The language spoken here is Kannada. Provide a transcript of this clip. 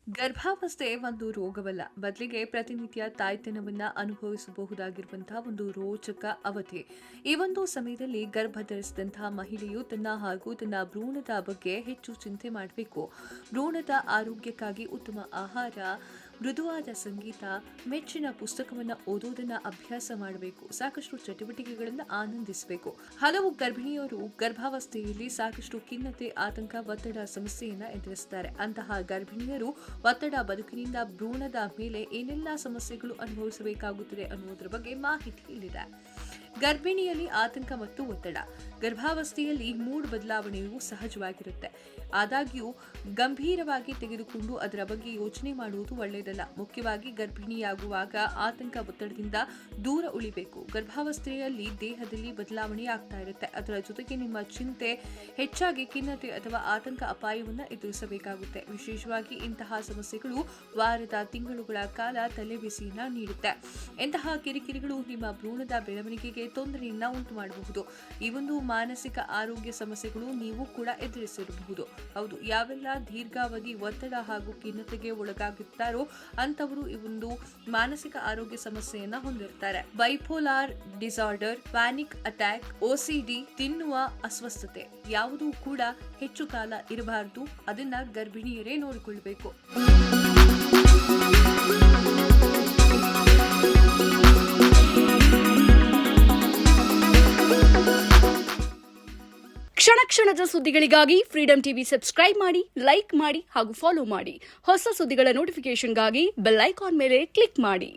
ಗರ್ಭಾವಸ್ಥೆ ಒಂದು ರೋಗವಲ್ಲ, ಬದಲಿಗೆ ಪ್ರತಿನಿತ್ಯ ತಾಯ್ತನವನ್ನ ಅನುಭವಿಸಬಹುದಾಗಿರುವಂತಹ ಒಂದು ರೋಚಕ ಅವಧಿ. ಈ ಒಂದು ಸಮಯದಲ್ಲಿ ಗರ್ಭ ಧರಿಸಿದಂತಹ ಮಹಿಳೆಯು ತನ್ನ ಹಾಗೂ ತನ್ನ ಭ್ರೂಣದ ಬಗ್ಗೆ ಹೆಚ್ಚು ಚಿಂತೆ ಮಾಡಬೇಕು. ಭ್ರೂಣದ ಆರೋಗ್ಯಕ್ಕಾಗಿ ಉತ್ತಮ ಆಹಾರ, ಮೃದುವಾದ ಸಂಗೀತ, ಮೆಚ್ಚಿನ ಪುಸ್ತಕವನ್ನು ಓದೋದನ್ನ ಅಭ್ಯಾಸ ಮಾಡಬೇಕು. ಸಾಕಷ್ಟು ಚಟುವಟಿಕೆಗಳನ್ನು ಆನಂದಿಸಬೇಕು. ಹಲವು ಗರ್ಭಿಣಿಯರು ಗರ್ಭಾವಸ್ಥೆಯಲ್ಲಿ ಸಾಕಷ್ಟು ಖಿನ್ನತೆ, ಆತಂಕ, ಒತ್ತಡ ಸಮಸ್ಯೆಯನ್ನ ಎದುರಿಸುತ್ತಾರೆ. ಅಂತಹ ಗರ್ಭಿಣಿಯರು ಒತ್ತಡ, ಬದುಕಿನಿಂದ ಭ್ರೂಣದ ಮೇಲೆ ಏನೆಲ್ಲಾ ಸಮಸ್ಯೆಗಳು ಅನುಭವಿಸಬೇಕಾಗುತ್ತದೆ ಅನ್ನುವುದರ ಬಗ್ಗೆ ಮಾಹಿತಿ ಇಲ್ಲಿದೆ. ಗರ್ಭಿಣಿಯಲ್ಲಿ ಆತಂಕ ಮತ್ತು ಒತ್ತಡ. ಗರ್ಭಾವಸ್ಥೆಯಲ್ಲಿ ಮೂಡ್ ಬದಲಾವಣೆಯು ಸಹಜವಾಗಿರುತ್ತೆ. ಆದಾಗ್ಯೂ ಗಂಭೀರವಾಗಿ ತೆಗೆದುಕೊಂಡು ಅದರ ಬಗ್ಗೆ ಯೋಚನೆ ಮಾಡುವುದು ಒಳ್ಳೆಯದಲ್ಲ. ಮುಖ್ಯವಾಗಿ ಗರ್ಭಿಣಿಯಾಗುವಾಗ ಆತಂಕ, ಒತ್ತಡದಿಂದ ದೂರ ಉಳಿಬೇಕು. ಗರ್ಭಾವಸ್ಥೆಯಲ್ಲಿ ದೇಹದಲ್ಲಿ ಬದಲಾವಣೆ ಆಗ್ತಾ ಇರುತ್ತೆ. ಅದರ ಜೊತೆಗೆ ನಿಮ್ಮ ಚಿಂತೆ ಹೆಚ್ಚಾಗಿ ಖಿನ್ನತೆ ಅಥವಾ ಆತಂಕ ಅಪಾಯವನ್ನು ಎದುರಿಸಬೇಕಾಗುತ್ತೆ. ವಿಶೇಷವಾಗಿ ಇಂತಹ ಸಮಸ್ಯೆಗಳು ವಾರದ, ತಿಂಗಳುಗಳ ಕಾಲ ತಲೆಬಿಸಿಯನ್ನ ನೀಡುತ್ತೆ. ಇಂತಹ ಕಿರಿಕಿರಿಗಳು ನಿಮ್ಮ ಭ್ರೂಣದ ಬೆಳವಣಿಗೆಗೆ ತೊಂದರೆಯನ್ನ ಉಂಟು ಮಾಡಬಹುದು. ಈ ಒಂದು ಮಾನಸಿಕ ಆರೋಗ್ಯ ಸಮಸ್ಯೆಗಳು ನೀವು ಕೂಡ ಎದುರಿಸಿರಬಹುದು. ಹೌದು, ಯಾವೆಲ್ಲ ದೀರ್ಘಾವಧಿ ಒತ್ತಡ ಹಾಗೂ ಖಿನ್ನತೆಗೆ ಒಳಗಾಗುತ್ತಾರೋ ಅಂತವರು ಈ ಒಂದು ಮಾನಸಿಕ ಆರೋಗ್ಯ ಸಮಸ್ಯೆಯನ್ನ ಹೊಂದಿರ್ತಾರೆ. Bipolar disorder, panic attack, OCD, ತಿನ್ನುವ ಅಸ್ವಸ್ಥತೆ ಯಾವುದೂ ಕೂಡ ಹೆಚ್ಚು ಕಾಲ ಇರಬಾರದು. ಅದನ್ನ ಗರ್ಭಿಣಿಯರೇ ನೋಡಿಕೊಳ್ಳಬೇಕು. ಕ್ಷಣ ಕ್ಷಣದ ಸುದ್ದಿಗಳಿಗಾಗಿ ಫ್ರೀಡಂ ಟಿವಿ ಸಬ್ಸ್ಕ್ರೈಬ್ ಮಾಡಿ, ಲೈಕ್ ಮಾಡಿ ಹಾಗೂ ಫಾಲೋ ಮಾಡಿ. ಹೊಸ ಸುದ್ದಿಗಳ ನೋಟಿಫಿಕೇಶನ್ಗಾಗಿ ಬೆಲ್ ಐಕಾನ್ ಮೇಲೆ ಕ್ಲಿಕ್ ಮಾಡಿ.